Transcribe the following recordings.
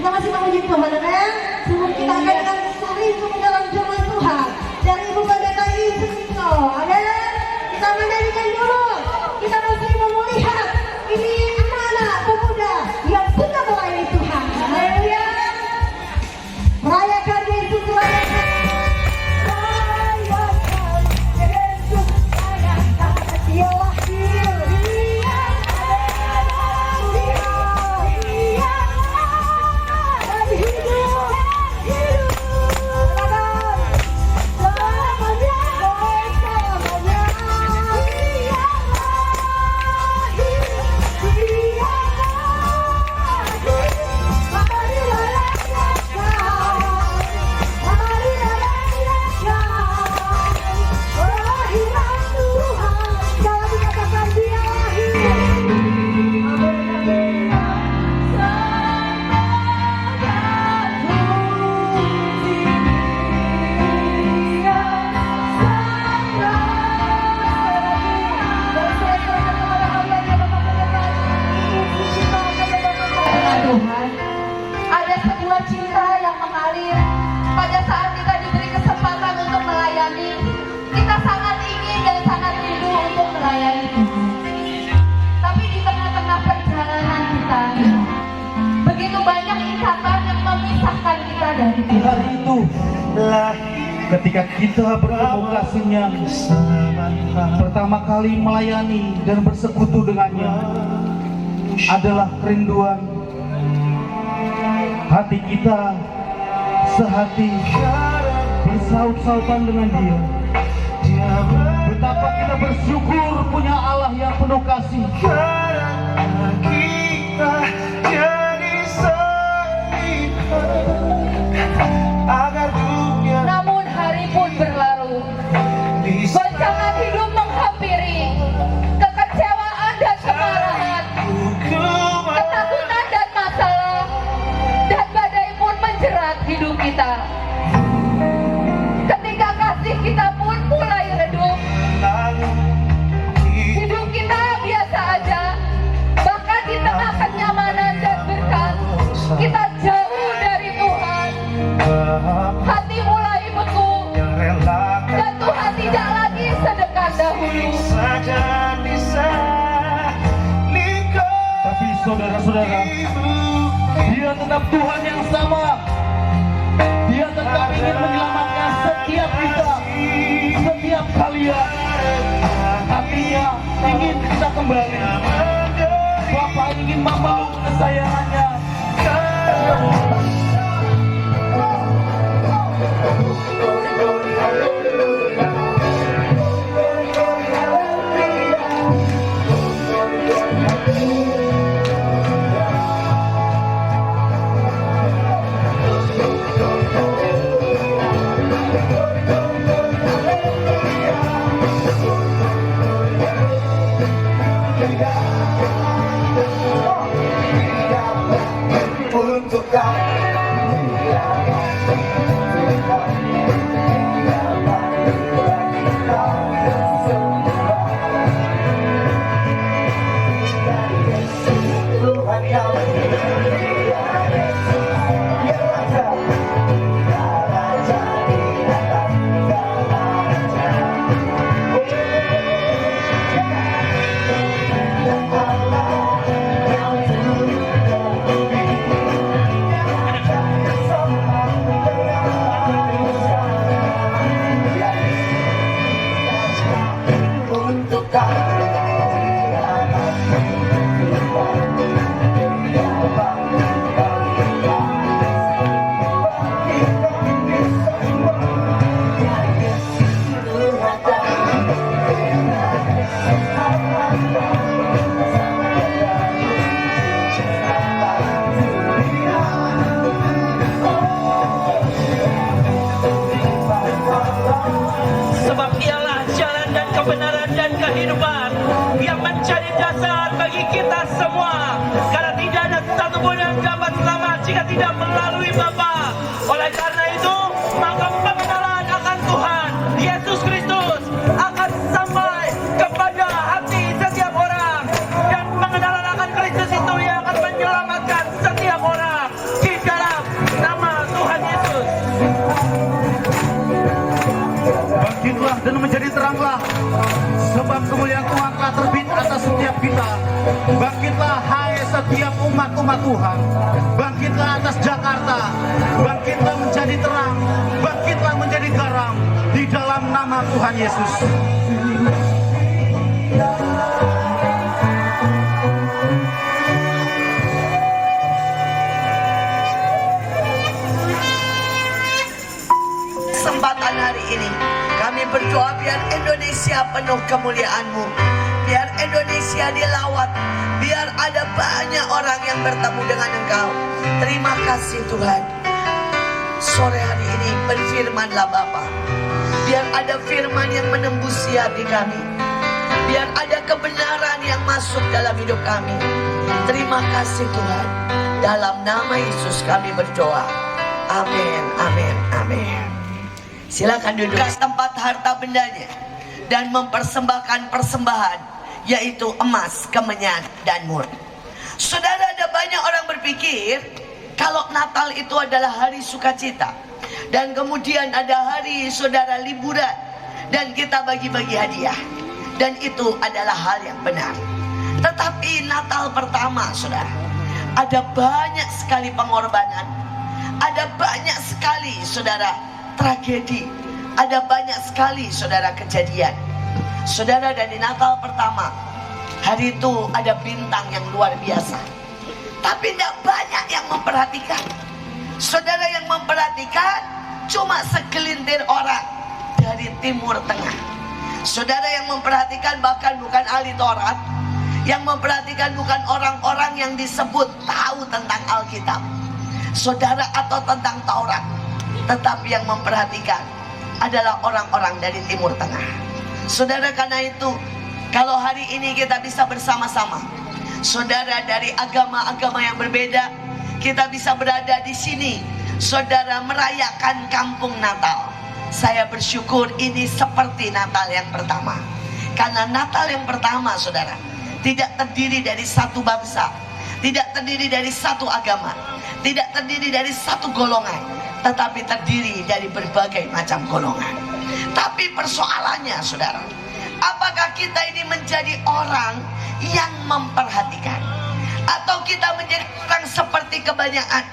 Kita masih memuji Tuhan, amen. Sebelum kita akan dengan sering dalam firman Tuhan dari Ibu Pendeta Isriko, amen. Kita menyanyikan dulu. Kita masih melihat ini anak-anak pemuda yang suka melayani Tuhan, haleluya. Merayakan Yesus, merayakan. Hari itu ketika kita bertemu kasihnya pertama kali melayani dan bersekutu dengannya adalah kerinduan hati kita sehati bersaut-sautan dengan dia. Betapa kita bersyukur punya Allah yang penuh kasih. Kita jadi namun hari pun berlalu, goncangan hidup menghampiri, kekecewaan dan kemarahan, ketakutan dan masalah, dan badai pun menjerat hidup kita. Ketika kasih kita pun mulai redup, hidup kita biasa aja, bahkan di tengah kenyamanan dan berkat, kita jauh dari Tuhan. Hati mulai beku dan Tuhan tidak lagi sedekat dahulu. Tapi saudara-saudara, dia tetap Tuhan yang sama. Dia tetap ingin menyelamatkan setiap kita, setiap kalian. Hatinya ingin kita kembali. Bapa ingin memeluk kesayangannya. Untuk kau tidak melalui Bapa. Oleh karena itu, maka pengenalan akan Tuhan Yesus Kristus akan sampai kepada hati setiap orang, dan pengenalan akan Kristus itu yang akan menyelamatkan setiap orang di dalam dan menjadi teranglah, sebab kemuliaan Tuhan telah terbit atas setiap kita. Bangkitlah hai setiap umat-umat Tuhan, bangkitlah atas Jakarta, bangkitlah menjadi terang, bangkitlah menjadi garam di dalam nama Tuhan Yesus. Kesempatan hari ini kami berdoa biar Indonesia penuh kemuliaan-Mu, biar Indonesia dilawat, biar ada banyak orang yang bertemu dengan Engkau. Terima kasih Tuhan. Sore hari ini berfirmanlah Bapa, biar ada firman yang menembusi hati kami, biar ada kebenaran yang masuk dalam hidup kami. Terima kasih Tuhan. Dalam nama Yesus kami berdoa. Amin, amin, amin. Silakan duduk ke tempat harta bendanya dan mempersembahkan persembahan, yaitu emas, kemenyan, dan mur. Saudara, ada banyak orang berpikir kalau Natal itu adalah hari sukacita, dan kemudian ada hari saudara liburan dan kita bagi-bagi hadiah, dan itu adalah hal yang benar. Tetapi Natal pertama saudara, ada banyak sekali pengorbanan, ada banyak sekali saudara tragedi, ada banyak sekali saudara kejadian. Saudara, dari Natal pertama, hari itu ada bintang yang luar biasa, tapi tidak banyak yang memperhatikan. Saudara, yang memperhatikan cuma segelintir orang dari Timur Tengah. Saudara, yang memperhatikan bahkan bukan ahli Taurat, yang memperhatikan bukan orang-orang yang disebut tahu tentang Alkitab, saudara, atau tentang Taurat, tetapi yang memperhatikan adalah orang-orang dari Timur Tengah. Saudara, karena itu kalau hari ini kita bisa bersama-sama, saudara, dari agama-agama yang berbeda, kita bisa berada di sini, saudara, merayakan kampung Natal. Saya bersyukur ini seperti Natal yang pertama, karena Natal yang pertama saudara tidak terdiri dari satu bangsa, tidak terdiri dari satu agama, tidak terdiri dari satu golongan, tetapi terdiri dari berbagai macam golongan. Tapi persoalannya saudara, apakah kita ini menjadi orang yang memperhatikan, atau kita menjadi orang seperti kebanyakan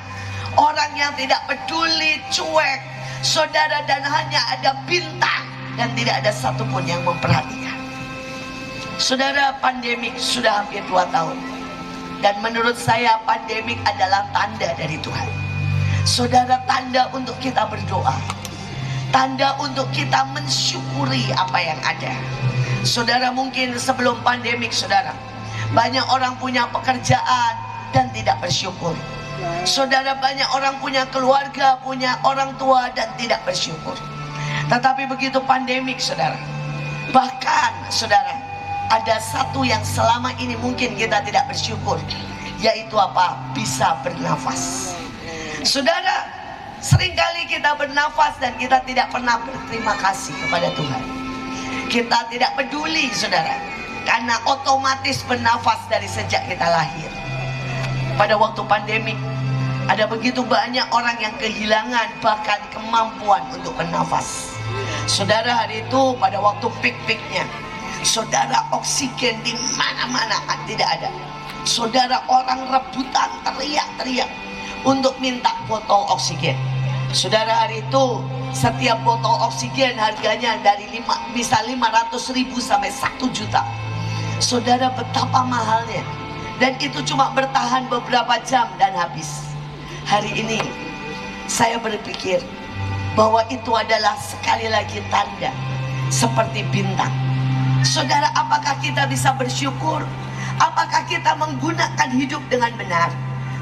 orang yang tidak peduli, cuek saudara, dan hanya ada bintang dan tidak ada satupun yang memperhatikan. Saudara, pandemik sudah hampir 2 tahun, dan menurut saya pandemik adalah tanda dari Tuhan. Saudara, tanda untuk kita berdoa, tanda untuk kita mensyukuri apa yang ada. Saudara, mungkin sebelum pandemik saudara, banyak orang punya pekerjaan dan tidak bersyukur. Saudara, banyak orang punya keluarga, punya orang tua dan tidak bersyukur. Tetapi begitu pandemik saudara, bahkan saudara, ada satu yang selama ini mungkin kita tidak bersyukur, yaitu apa? Bisa bernafas. Saudara, seringkali kita bernafas dan kita tidak pernah berterima kasih kepada Tuhan. Kita tidak peduli saudara, karena otomatis bernafas dari sejak kita lahir. Pada waktu pandemik, ada begitu banyak orang yang kehilangan bahkan kemampuan untuk bernafas. Saudara, hari itu pada waktu peak-peaknya, saudara, oksigen di mana-mana tidak ada. Saudara, orang rebutan teriak-teriak untuk minta botol oksigen. Saudara, hari itu setiap botol oksigen harganya dari bisa 500.000 sampai 1 juta. Saudara, betapa mahalnya, dan itu cuma bertahan beberapa jam dan habis. Hari ini saya berpikir bahwa itu adalah sekali lagi tanda seperti bintang. Saudara, apakah kita bisa bersyukur? Apakah kita menggunakan hidup dengan benar?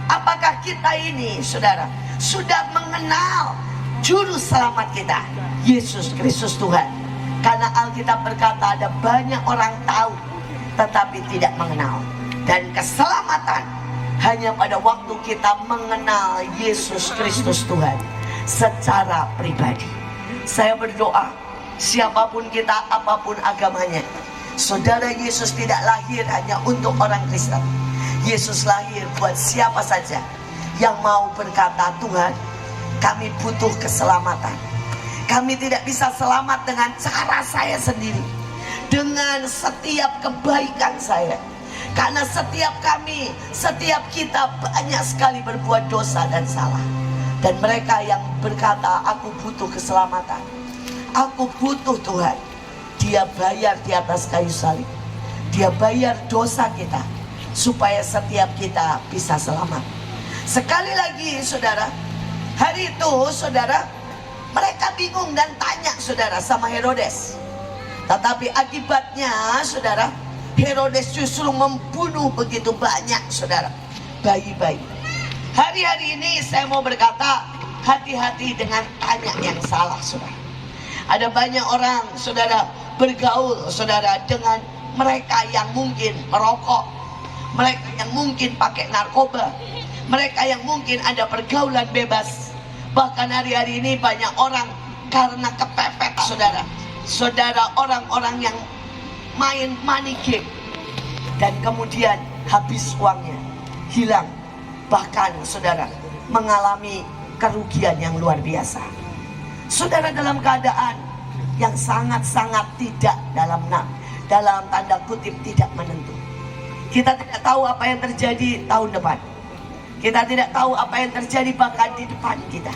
Apakah kita ini saudara sudah mengenal juru selamat kita, Yesus Kristus Tuhan? Karena Alkitab berkata ada banyak orang tahu tetapi tidak mengenal. Dan keselamatan hanya pada waktu kita mengenal Yesus Kristus Tuhan secara pribadi. Saya berdoa, siapapun kita, apapun agamanya, saudara, Yesus tidak lahir hanya untuk orang Kristen. Yesus lahir buat siapa saja yang mau berkata, Tuhan, kami butuh keselamatan. Kami tidak bisa selamat dengan cara saya sendiri, dengan setiap kebaikan saya. Karena setiap kami, setiap kita banyak sekali berbuat dosa dan salah. Dan mereka yang berkata, aku butuh keselamatan, aku butuh Tuhan, Dia bayar di atas kayu salib. Dia bayar dosa kita supaya setiap kita bisa selamat. Sekali lagi saudara, hari itu saudara, mereka bingung dan tanya saudara sama Herodes. Tetapi akibatnya saudara, Herodes justru membunuh begitu banyak saudara, bayi-bayi. Hari-hari ini saya mau berkata, hati-hati dengan tanya yang salah saudara. Ada banyak orang saudara bergaul saudara dengan mereka yang mungkin merokok, mereka yang mungkin pakai narkoba, mereka yang mungkin ada pergaulan bebas. Bahkan hari-hari ini banyak orang karena kepepet saudara. Saudara, orang-orang yang main money game dan kemudian habis uangnya, hilang. Bahkan saudara mengalami kerugian yang luar biasa. Saudara dalam keadaan yang sangat-sangat tidak dalam tanda kutip tidak menentu. Kita tidak tahu apa yang terjadi tahun depan. Kita tidak tahu apa yang terjadi bahkan di depan kita.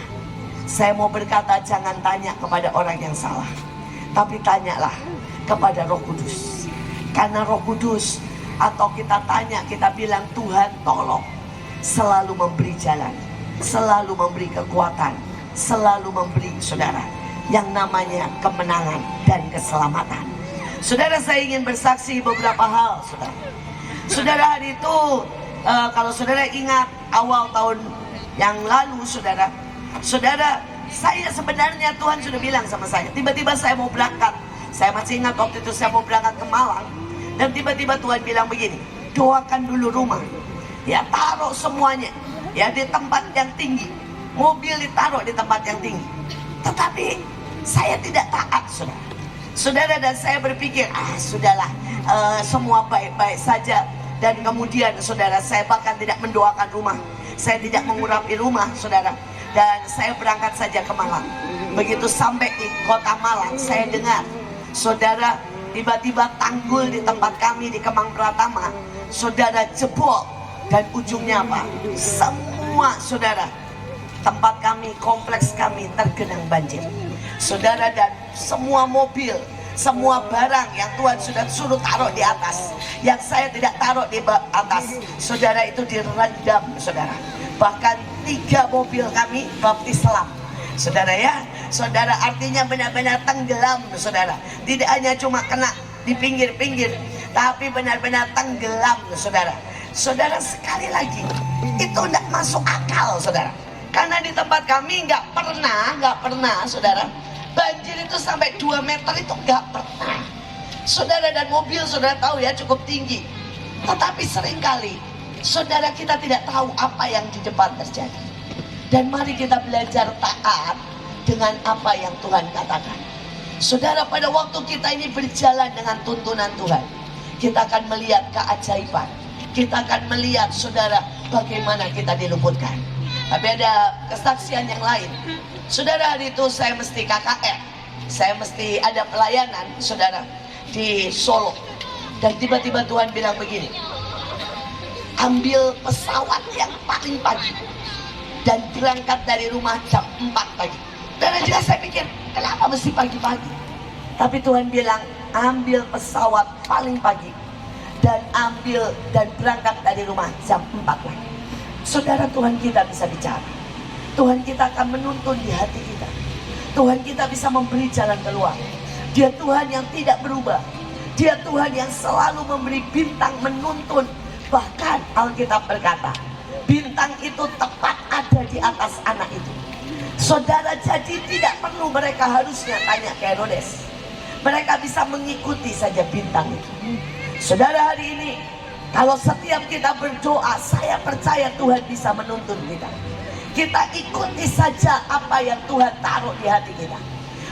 Saya mau berkata, jangan tanya kepada orang yang salah, tapi tanyalah kepada Roh Kudus. Karena Roh Kudus, atau kita tanya, kita bilang, Tuhan tolong, selalu memberi jalan, selalu memberi kekuatan, selalu memberi saudara yang namanya kemenangan dan keselamatan. Saudara, saya ingin bersaksi beberapa hal saudara. Saudara, hari itu kalau saudara ingat awal tahun yang lalu saudara, saya sebenarnya Tuhan sudah bilang sama saya, tiba-tiba saya mau berangkat. Saya masih ingat waktu itu saya mau berangkat ke Malang, dan tiba-tiba Tuhan bilang begini, doakan dulu rumah, ya taruh semuanya ya di tempat yang tinggi, mobil ditaruh di tempat yang tinggi. Tetapi saya tidak taat saudara, dan saya berpikir sudahlah, semua baik-baik saja. Dan kemudian saudara, saya bahkan tidak mendoakan rumah, saya tidak mengurapi rumah saudara, dan saya berangkat saja ke Malang. Begitu sampai di kota Malang, saya dengar saudara, tiba-tiba tanggul di tempat kami di Kemang Pratama saudara jebol, dan ujungnya apa? Semua saudara, tempat kami, kompleks kami tergenang banjir saudara, dan semua mobil, semua barang yang Tuhan sudah suruh taruh di atas, yang saya tidak taruh di atas saudara, itu direndam saudara. Bahkan 3 mobil kami baptis selam saudara ya. Saudara, artinya benar-benar tenggelam saudara. Tidak hanya cuma kena di pinggir-pinggir, tapi benar-benar tenggelam saudara. Saudara, sekali lagi, itu tidak masuk akal saudara. Karena di tempat kami nggak pernah saudara, banjir itu sampai 2 meter itu nggak pernah saudara. Dan mobil saudara tahu ya, cukup tinggi. Tetapi seringkali saudara, kita tidak tahu apa yang di depan terjadi. Dan mari kita belajar taat dengan apa yang Tuhan katakan saudara. Pada waktu kita ini berjalan dengan tuntunan Tuhan, kita akan melihat keajaiban, kita akan melihat saudara bagaimana kita diluputkan. Tapi ada kesaksian yang lain saudara. Hari itu saya mesti KKR, saya mesti ada pelayanan saudara di Solo. Dan tiba-tiba Tuhan bilang begini, ambil pesawat yang paling pagi dan berangkat dari rumah jam 4 pagi. Dan juga saya pikir, kenapa mesti pagi-pagi? Tapi Tuhan bilang, ambil pesawat paling pagi dan berangkat dari rumah jam 4 pagi. Saudara, Tuhan kita bisa bicara. Tuhan kita akan menuntun di hati kita. Tuhan kita bisa memberi jalan keluar. Dia Tuhan yang tidak berubah. Dia Tuhan yang selalu memberi bintang menuntun. Bahkan Alkitab berkata, bintang itu tepat ada di atas anak itu. Saudara, jadi tidak perlu mereka harusnya tanya ke Herodes. Mereka bisa mengikuti saja bintang itu. Saudara, hari ini kalau setiap kita berdoa, saya percaya Tuhan bisa menuntun kita. Kita ikuti saja apa yang Tuhan taruh di hati kita.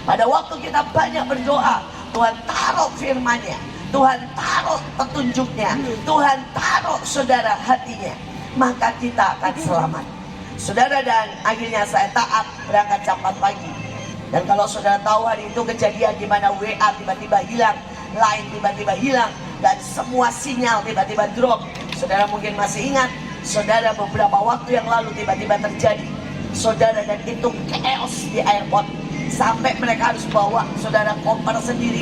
Pada waktu kita banyak berdoa, Tuhan taruh firman-Nya, Tuhan taruh petunjuknya, Tuhan taruh saudara hatinya, maka kita akan selamat saudara. Dan akhirnya saya taat, berangkat jam 4 pagi. Dan kalau saudara tahu hari itu kejadian di mana WA tiba-tiba hilang, Line tiba-tiba hilang, dan semua sinyal tiba-tiba drop. Saudara mungkin masih ingat, saudara beberapa waktu yang lalu tiba-tiba terjadi. Saudara, dan itu chaos di airport. Sampai mereka harus bawa saudara koper sendiri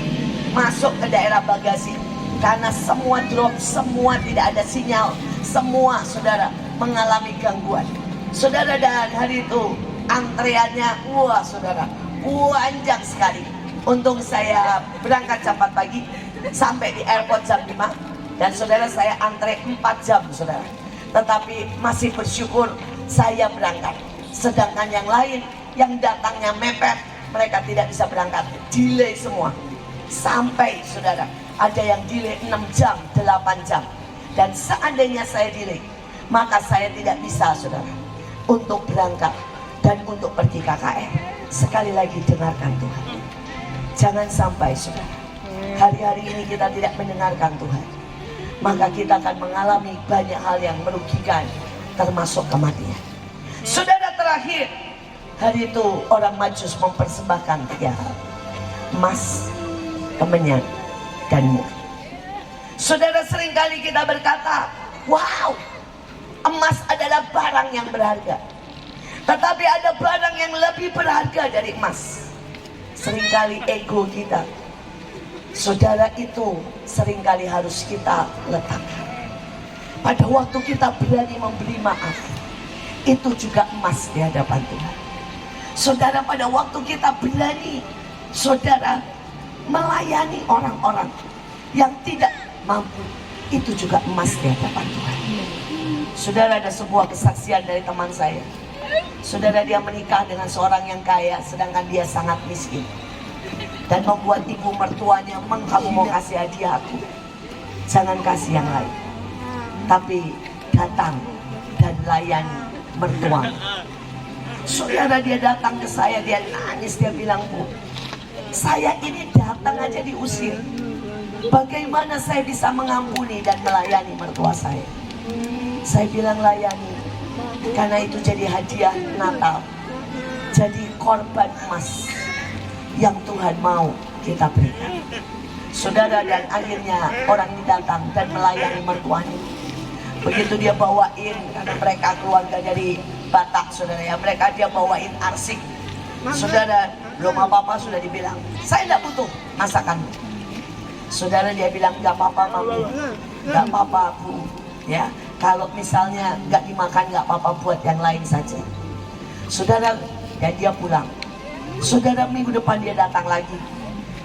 masuk ke daerah bagasi. Karena semua drop, semua tidak ada sinyal. Semua saudara mengalami gangguan. Saudara, dan hari itu antreannya, wah saudara, panjang sekali. Untung saya berangkat jam 4 pagi, sampai di airport jam 5. Dan saudara, saya antre 4 jam saudara. Tetapi masih bersyukur saya berangkat. Sedangkan yang lain yang datangnya mepet, mereka tidak bisa berangkat, delay semua. Sampai saudara, ada yang delay 6 jam, 8 jam. Dan seandainya saya delay, maka saya tidak bisa saudara untuk berangkat dan untuk pergi KKR. Sekali lagi dengarkan Tuhan. Jangan sampai saudara, hari-hari ini kita tidak mendengarkan Tuhan, maka kita akan mengalami banyak hal yang merugikan, termasuk kematian. Saudara, terakhir, hari itu orang Majus mempersembahkan 3 hal: emas, kemenyan, dan mur. Saudara, seringkali kita berkata, wow, emas adalah barang yang berharga. Tetapi ada barang yang lebih berharga dari emas. Seringkali ego kita, saudara, itu seringkali harus kita letakkan. Pada waktu kita berani memberi maaf, itu juga emas di hadapan Tuhan. Saudara, pada waktu kita berani, saudara, melayani orang-orang yang tidak mampu, itu juga emas di hadapan Tuhan. Saudara, ada sebuah kesaksian dari teman saya. Saudara, dia menikah dengan seorang yang kaya, sedangkan dia sangat miskin. Dan membuat ibu mertuanya, kamu mau kasih hadiah aku, jangan kasih yang lain, tapi datang dan layani mertua. Saudara, dia datang ke saya, dia nangis, dia bilang, Bu, saya ini datang aja diusir. Bagaimana saya bisa mengampuni dan melayani mertua saya? Saya bilang, layani, karena itu jadi hadiah Natal, jadi korban emas yang Tuhan mau kita berikan. Saudara, dan akhirnya orang ini datang dan melayani mertuanya. Begitu dia bawain, karena mereka keluarga dari Batak, saudara ya, mereka dia bawain arsik. Saudara, belum apa-apa sudah dibilang, saya tidak butuh masakan. Saudara, dia bilang, gak apa-apa Mami, gak apa-apa Bu, ya, kalau misalnya gak dimakan gak apa-apa, buat yang lain saja. Saudara, dan dia pulang. Saudara, minggu depan dia datang lagi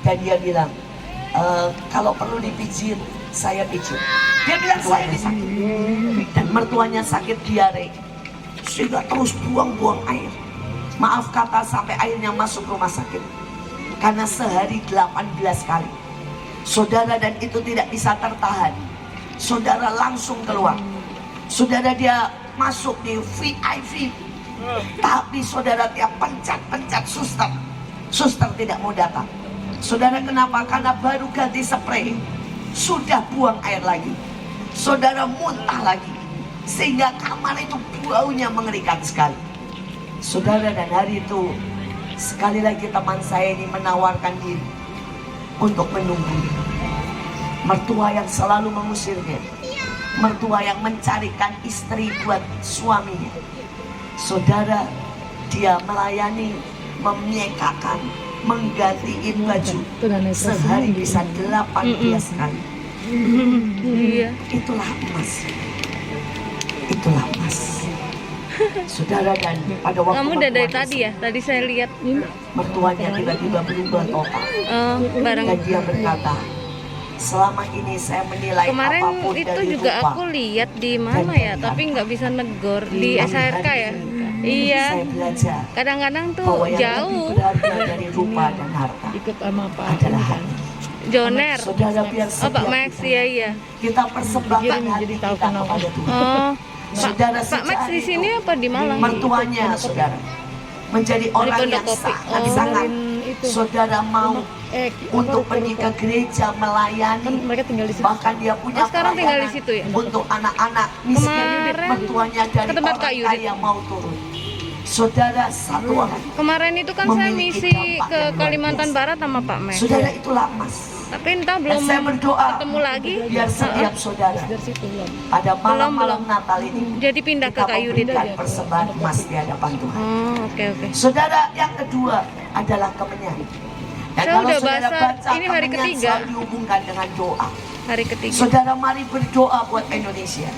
dan dia bilang, kalau perlu dipijit, saya pijit. Dia bilang, saya ini sakit. Dan mertuanya sakit diare, sehingga terus buang-buang air. Maaf kata, sampai airnya masuk rumah sakit. Karena sehari 18 kali. Saudara, dan itu tidak bisa tertahan. Saudara langsung keluar. Saudara, dia masuk di VIP. Tapi saudara, tiap pencet suster tidak mau datang. Saudara, kenapa? Karena baru ganti spray, sudah buang air lagi. Saudara, muntah lagi, sehingga kamar itu baunya mengerikan sekali. Saudara, dan hari itu sekali lagi teman saya ini menawarkan diri untuk menunggu. Mertua yang selalu mengusirnya, mertua yang mencarikan istri buat suaminya. Saudara, dia melayani, memiekakan, menggantiin baju sehari bisa 18 kali. Itulah emas. Itulah emas. Saudara, dan pada waktu kamu udah dari tadi ya? Tadi saya lihat mertuanya tiba-tiba berubah total. Barang Dan dia berkata, selama ini saya menilai kemarin apapun itu dari juga rupa, aku lihat di mana ya, tapi nggak bisa negor di SRK ya. Iya. Saya belajar Kadang-kadang tuh bahwa yang lebih jauh. berharga dari rupa dan harta ikut sama Pak adalah hati. Joner. Saudara, biar Oh, Pak setiap Max, iya. kita persembahkan Pikirin hati jadi kita tahu kenapa. kepada Tuhan. Oh, Saudara, Pak Max di sini apa di Malang? mertuanya saudara menjadi orang Pondok yang Kopi. sangat-sangat itu. saudara mau untuk pergi ke gereja Kan melayani. mereka tinggal di situ. Bahkan dia punya Oh, sekarang tinggal di pelayanan situ ya? untuk anak-anak miskin. Kemarin Mertuanya dari ke tempat orang Kak Yudit. kaya mau turun. Saudara, satu orang Kemarin itu kan saya memiliki misi dampak ke yang luar Kalimantan biasa. Barat sama Pak Mes. Saudara, itulah emas. Tapi entah Dan belum saya berdoa ketemu lagi. biar setiap saudara pada malam-malam Natal ini Jadi pindah ke kita kayu di memberikan persembahan emas di hadapan Tuhan. Oh, oke oke. Saudara, yang kedua adalah kemenyan. Dan Saya kalau udah saudara bahas, baca ini hari kemenyan ketiga. selalu dihubungkan dengan doa. Hari ketiga. Saudara, mari berdoa buat Indonesia.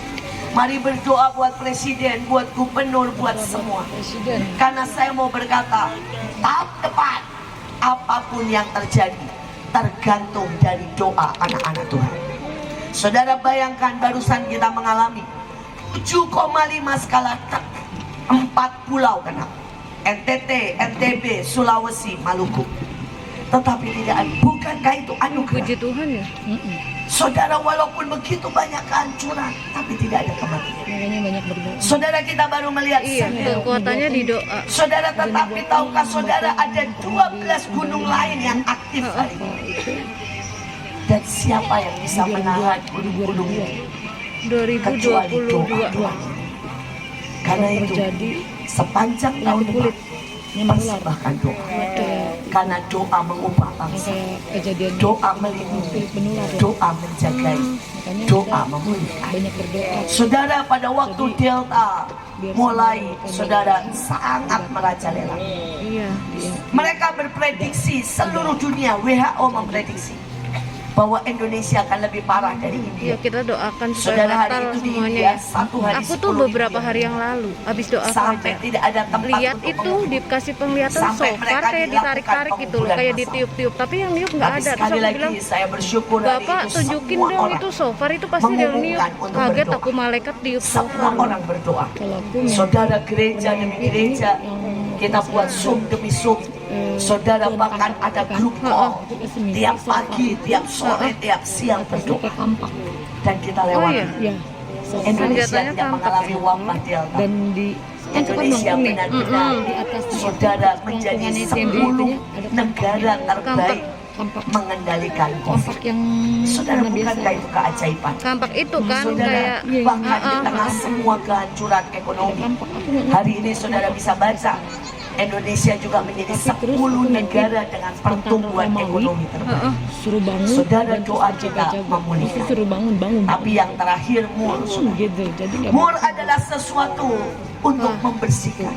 Mari berdoa buat presiden, buat gubernur, buat semua. Karena saya mau berkata, tahun depan apapun yang terjadi tergantung dari doa anak-anak Tuhan. Saudara, bayangkan barusan kita mengalami 7,5 skala Richter, 4 pulau kena. NTT, NTB, Sulawesi, Maluku. Tetapi tidak, bukankah itu anugerah? Puji Tuhan ya. Saudara, walaupun begitu banyak kehancuran, tapi tidak ada kematian. Saudara, kita baru melihat Iya, Semeru. kekuatannya di doa. Saudara, tetapi tahukah saudara ada 12 gunung lain yang aktif hari ini? Dan siapa yang bisa menahan gunung-gunung ini? Kecuali doa. 2022. Karena itu, sepanjang tahun depan, persembahkan doa. Karena doa mengubah bangsa, doa melindungi, doa menjagai, doa memulihkan. Saudara, pada waktu Delta mulai, saudara, sangat merajalela. Iya. Mereka berprediksi, seluruh dunia, WHO memprediksi bahwa Indonesia akan lebih parah dari Iya, India. kita doakan supaya Saudara, hari batal itu di semuanya India, ya. satu hari Aku tuh 10 beberapa ribu. hari yang lalu habis doa Sampai fajar. tidak ada tempat Lihat untuk itu mengungsi. dikasih penglihatan Sampai so far mereka kayak dilakukan ditarik-tarik gitu loh, pengumpulan kayak massal. ditiup-tiup, tapi yang niup nggak Tapi ada. Terus sekali aku lagi bilang, saya bersyukur hari Bapak itu tunjukin semua dong orang itu so far itu pasti dia niup. mengumumkan untuk Kaget berdoa. aku, malaikat tiup so semua far. orang berdoa. Saudara, gereja demi gereja, kita buat Zoom demi Zoom. Saudara, bahkan ada grup call tiap pagi, tiap sore, tiap siang berdoa. Dan kita Oh lewati. iya. Indonesia Senjatanya tidak tampak mengalami ya. wabah Delta. dan di Indonesia benar-benar di atas saudara menjadi 10 negara terbaik kampak mengendalikan COVID. yang Saudara, mana biasa. bukankah itu keajaiban? Kampak itu kan Saudara, kayak bahkan di tengah semua kehancuran ekonomi, hari ini saudara bisa baca Indonesia juga menjadi 10 negara dengan pertumbuhan ekonomi terbaik. suruh bangun Saudara, dan doa terus kita jaga-jaga. memulihkan. Terus suruh bangun Tapi yang terakhir, mur. gitu jadi nggak Mur adalah sesuatu untuk membersihkan.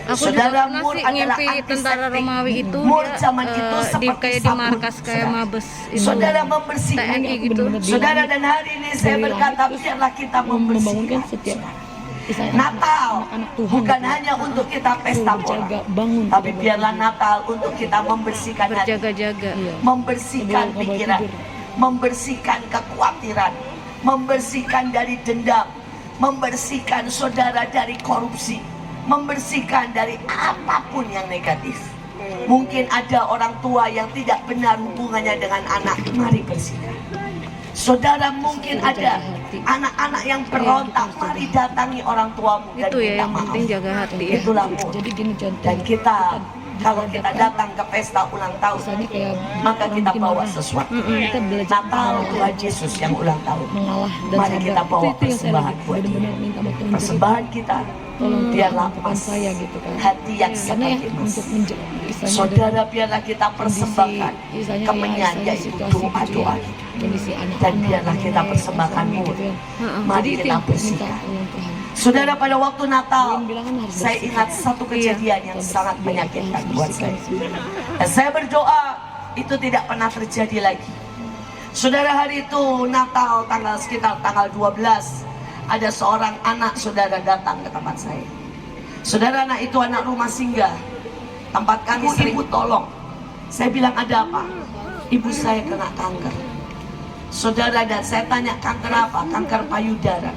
aku Saudara, juga pernah mur sih adalah ngimpi tentara antiseptik. Romawi itu Mur dia, zaman itu di seperti kayak di sabun. markas kayak Saudara. Mabes itu. Saudara, membersihkan. TNI gitu. Saudara, dan hari ini saya Dari berkata, langit, biarlah kita membangunkan membersihkan. setiap Natal anak-anak Tuhan bukan gitu. hanya untuk kita pesta Suruh bola, jaga, bangun, tapi tidak biarlah boleh Natal untuk kita membersihkan hati, Berjaga-jaga. Iya. membersihkan Tidak boleh pikiran, tidur. membersihkan kekhawatiran, membersihkan dari dendam, membersihkan saudara dari korupsi, membersihkan dari apapun yang negatif. Mungkin ada orang tua yang tidak benar hubungannya dengan anak, mari bersihkan. Saudara, mungkin ada anak-anak yang berontak, mari datangi orang tuamu dan Itu ya minta yang maaf. penting jaga hati ya. Itulah Mur. jadi gini contoh Dan kita, kalau kita datang ke pesta ulang tahun, misalnya kayak maka kita bikin bawa orang. sesuatu. Kita belajar Natal Tuhan Yesus yang ulang tahun. mengalah dan Mari sabar. kita bawa itu yang saya persembahan lagi buat dia. benar-benar minta sama Tuhan Persembahan kita, tolong biarlah mampukan emas, saya gitu kan hati yang karena ya seperti emas. untuk istilahnya Saudara, biarlah kita persembahkan misalnya kemenyan, ya, yaitu situasi gitu doa-doa ya, kita. kondisi anak-anak Dan biarlah kita mulai persembahkan suami Mur. gitu ya. Mari Jadi itu kita yang minta bersihkan. tolong Tuhan. Saudara, pada waktu Natal, Yang bilang kan harus saya bersih. ingat satu kejadian yang sangat menyakitkan buat saya. Dan saya berdoa itu tidak pernah terjadi lagi. Saudara, hari itu Natal sekitar tanggal 12, ada seorang anak saudara datang ke tempat saya. Saudara, anak itu anak rumah singgah. Tempat kami sering tolong. Saya bilang, ada apa? Ibu saya kena kanker. Saudara, dan saya tanya, kanker apa? Kanker payudara.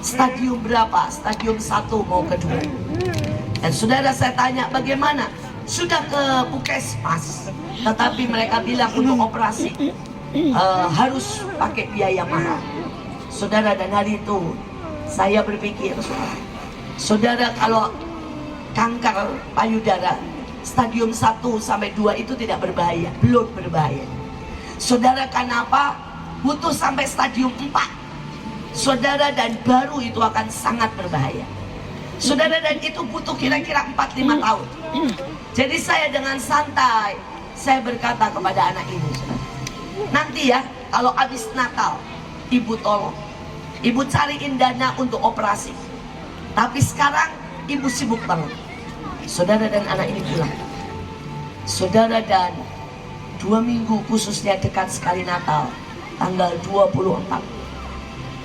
Stadium berapa? Stadium 1 mau ke 2. Dan saudara, saya tanya, bagaimana? Sudah ke puskesmas, tetapi mereka bilang untuk operasi harus pakai biaya mahal. Saudara, dan hari itu saya berpikir, saudara, kalau kanker payudara stadium 1 sampai 2 itu tidak berbahaya, belum berbahaya. Saudara, kenapa butuh sampai stadium 4? Saudara, dan baru itu akan sangat berbahaya. Saudara, dan itu butuh kira-kira 4-5 tahun. Jadi saya dengan santai, saya berkata kepada anak ini, nanti ya, kalau habis Natal, ibu tolong. Ibu cariin dana untuk operasi. Tapi sekarang, ibu sibuk banget. Saudara dan anak ini pulang. Saudara, dan 2 minggu khususnya dekat sekali Natal, tanggal 24.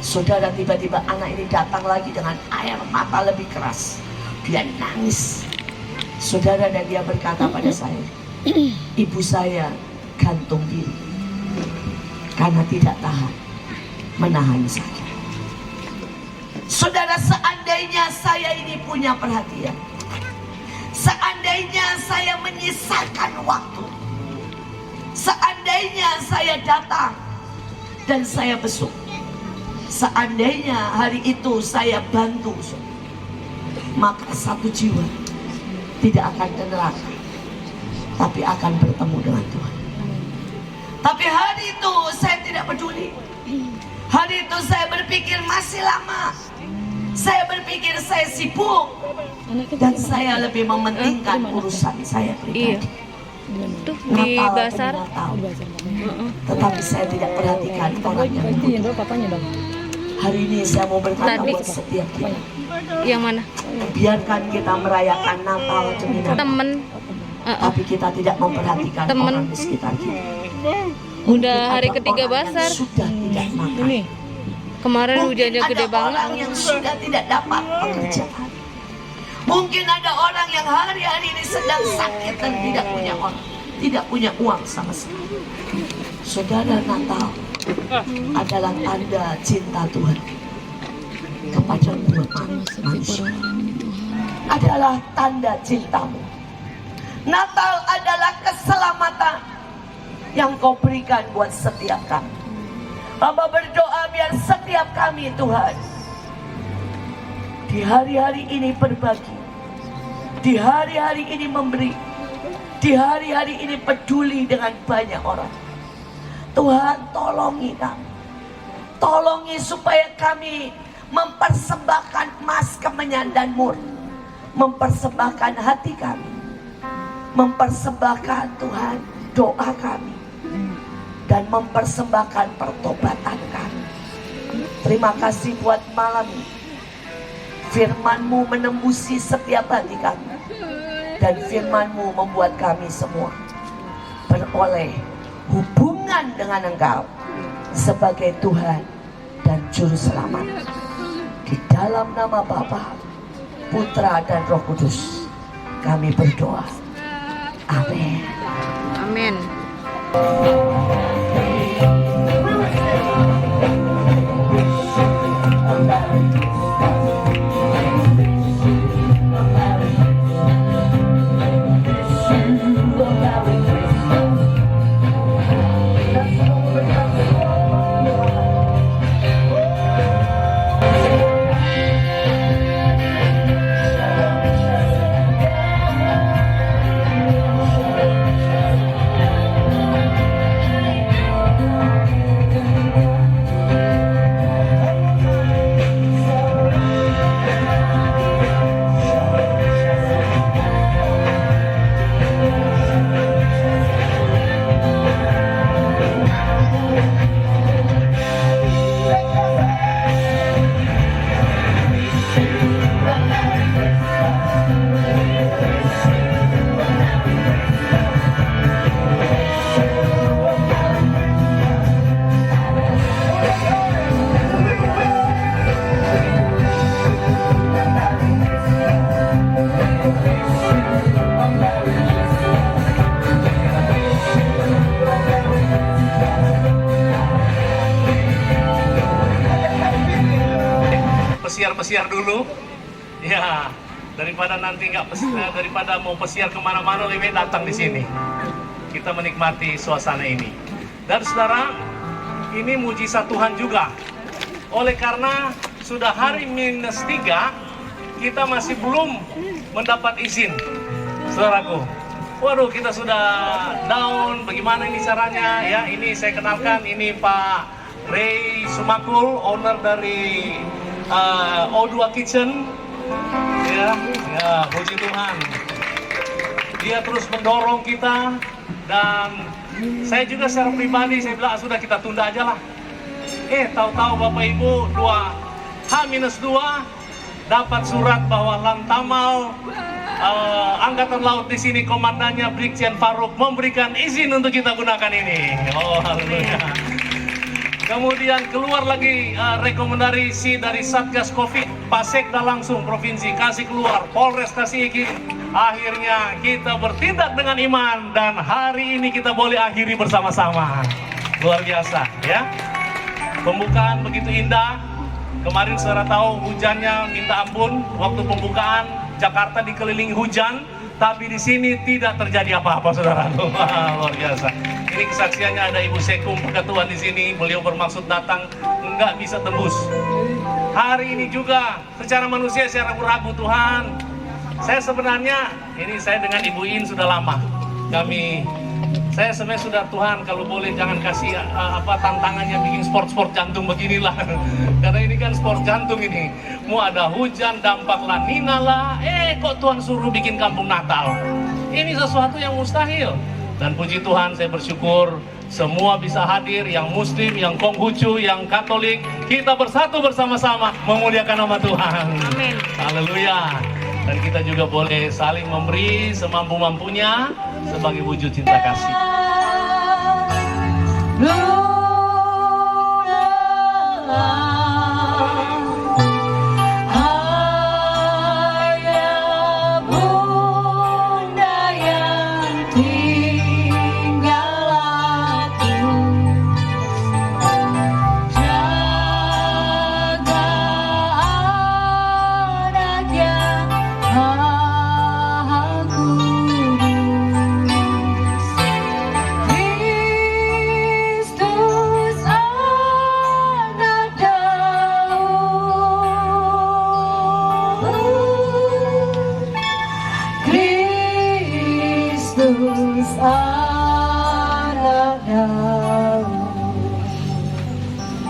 Saudara, tiba-tiba anak ini datang lagi dengan air mata lebih keras. Dia nangis. Saudara, dan dia berkata pada saya, ibu saya gantung diri karena tidak tahan menahan sakit. Saudara, seandainya saya ini punya perhatian, seandainya saya menyisakan waktu, seandainya saya datang dan saya besuk, seandainya hari itu saya bantu, maka satu jiwa tidak akan ke neraka, tapi akan bertemu dengan Tuhan. Tapi hari itu saya tidak peduli. Hari itu saya berpikir masih lama. Saya berpikir saya sibuk, dan saya lebih mementingkan urusan saya pribadi. Tuh di Natal Basar. demi Natal. Tetapi saya tidak perhatikan orang yang Iya, papanya dong. hari ini saya mau berkata Tadi. buat setiap kita. Yang mana? Biarkan kita merayakan Natal demi Natal, Temen. tapi kita tidak memperhatikan Temen. orang di sekitar kita. Udah Mungkin hari ada ketiga orang yang Basar. sudah tidak makan. Ini. Kemarin Mungkin hujannya ada gede orang banget. yang sudah tidak dapat pekerjaan. Mungkin ada orang yang hari-hari ini sedang sakit dan tidak punya uang, tidak punya uang sama sekali. Saudara, Natal adalah tanda cinta Tuhan kepada umat manusia. Adalah tanda cintamu. Natal adalah keselamatan yang kau berikan buat setiap kami. Hamba berdoa biar setiap kami, Tuhan, di hari-hari ini berbagi, di hari-hari ini memberi, di hari-hari ini peduli dengan banyak orang. Tuhan, tolongi kami. Tolongi supaya kami mempersembahkan emas, kemenyan, dan mur. Mempersembahkan hati kami. Mempersembahkan, Tuhan, doa kami. Dan mempersembahkan pertobatan kami. Terima kasih buat malam ini. Firman-Mu menembusi setiap hati kami. Dan firman-Mu membuat kami semua beroleh hubungan dengan Engkau sebagai Tuhan dan Juru Selamat. Di dalam nama Bapa, Putra, dan Roh Kudus kami berdoa. Amin. Amin. Pesiar dulu, ya, daripada nanti nggak daripada mau pesiar kemana-mana, lebih datang di sini. Kita menikmati suasana ini. Dan saudara, ini mujizat Tuhan juga. Oleh karena sudah hari -3, kita masih belum mendapat izin, saudaraku. Waduh, kita sudah down. Bagaimana ini caranya? Ya, ini saya kenalkan, ini Pak Ray Sumakul, owner dari O2 Kitchen. ya. Ya, puji Tuhan. Dia terus mendorong kita, dan saya juga secara pribadi saya bilang sudah kita tunda aja lah. Tahu-tahu Bapak Ibu H-2 dapat surat bahwa Lantamal Angkatan Laut di sini komandannya Brigjen Faruk memberikan izin untuk kita gunakan ini. Oh, haleluya. Kemudian keluar lagi rekomendasi dari Satgas Covid, Pak Sekda langsung provinsi kasih keluar, Polres kasih izin. Akhirnya kita bertindak dengan iman, dan hari ini kita boleh akhiri bersama-sama. Luar biasa ya. Pembukaan begitu indah. Kemarin saudara tahu hujannya minta ampun. Waktu pembukaan Jakarta dikelilingi hujan, tapi di sini tidak terjadi apa-apa, saudara. Luar biasa. Ini kesaksiannya ada Ibu Sekum Ketuan di sini. Beliau bermaksud datang, nggak bisa tembus. Hari ini juga secara manusia saya ragu-ragu, Tuhan. Saya sebenarnya saya dengan Ibu In sudah lama. Saya sebenarnya sudah, Tuhan kalau boleh jangan kasih tantangannya bikin sport jantung beginilah. Karena ini kan sport jantung ini. Mau ada hujan, dampak La Nina lah. Kok Tuhan suruh bikin kampung Natal? Ini sesuatu yang mustahil. Dan puji Tuhan, saya bersyukur semua bisa hadir, yang Muslim, yang Konghucu, yang Katolik. Kita bersatu bersama-sama memuliakan nama Tuhan. Amin. Haleluya. Dan kita juga boleh saling memberi semampu-mampunya sebagai wujud cinta kasih.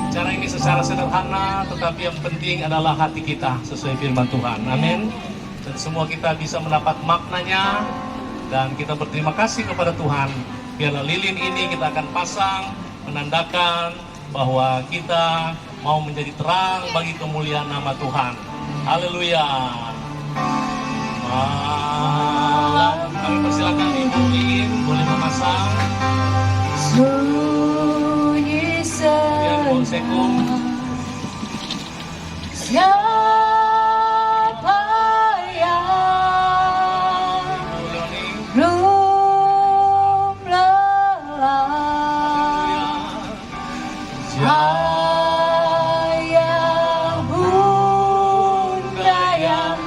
Cara ini secara sederhana, tetapi yang penting adalah hati kita sesuai firman Tuhan. Amin. Dan semua kita bisa mendapat maknanya, dan kita berterima kasih kepada Tuhan. Biarlah lilin ini kita akan pasang, menandakan bahwa kita mau menjadi terang bagi kemuliaan nama Tuhan. Haleluya. Kami persilakan Ibu Lilin boleh memasang. Biar Bonsekum. Siapa yang belum lelah, ayah bunda yang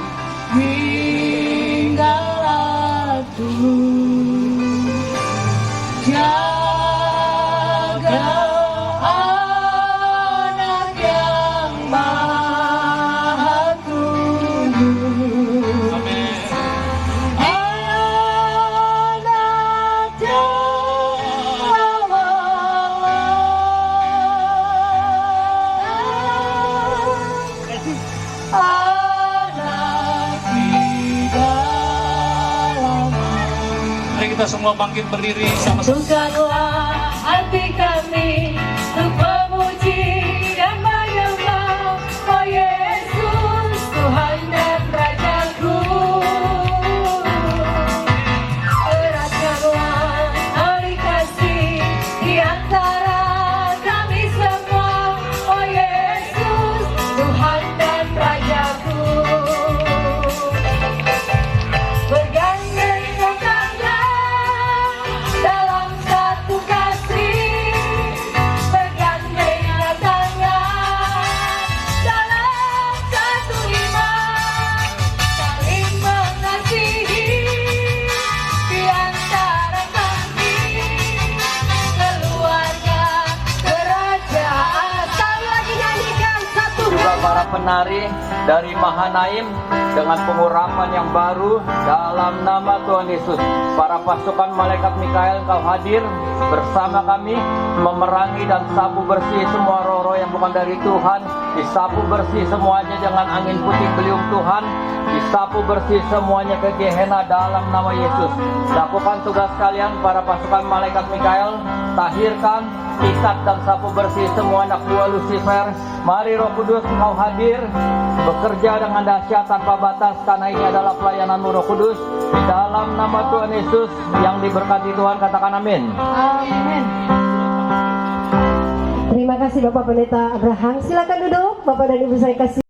tinggal jaga anak yang maha anak Mari kita semua bangkit berdiri sama-sama. Bukanlah hati kami untuk memuji dan menyembah, oh Yesus, Tuhan dan Rajaku. Eratkanlah tali kasih di antara kami semua, oh Yesus, Tuhan dan Rajaku. Bergandeng tangan dalam satu kasih, bergandeng tangan dalam satu iman, saling mengasihi di antara kami, keluarga kerajaan. Sekali lagi nyanyikan satu juga para penari dari Mahanaim dengan pengurapan yang baru dalam nama Tuhan Yesus. Para pasukan malaikat Mikael, kau hadir bersama kami memerangi dan sapu bersih semua roh-roh yang bukan dari Tuhan, disapu bersih semuanya dengan angin puting beliung Tuhan, disapu bersih semuanya ke Gehenna dalam nama Yesus. Lakukan tugas kalian para pasukan malaikat Mikael, tahirkan, ikat dan sapu bersih semua anak buah Lucifer. Mari Roh Kudus Engkau hadir, bekerja dengan dahsyat tanpa batas, karena ini adalah pelayananmu Roh Kudus. Di dalam nama Tuhan Yesus yang diberkati Tuhan, katakan amin. Amin. Terima kasih Bapak Pendeta Abraham. Silakan duduk Bapak dan Ibu saya kasih.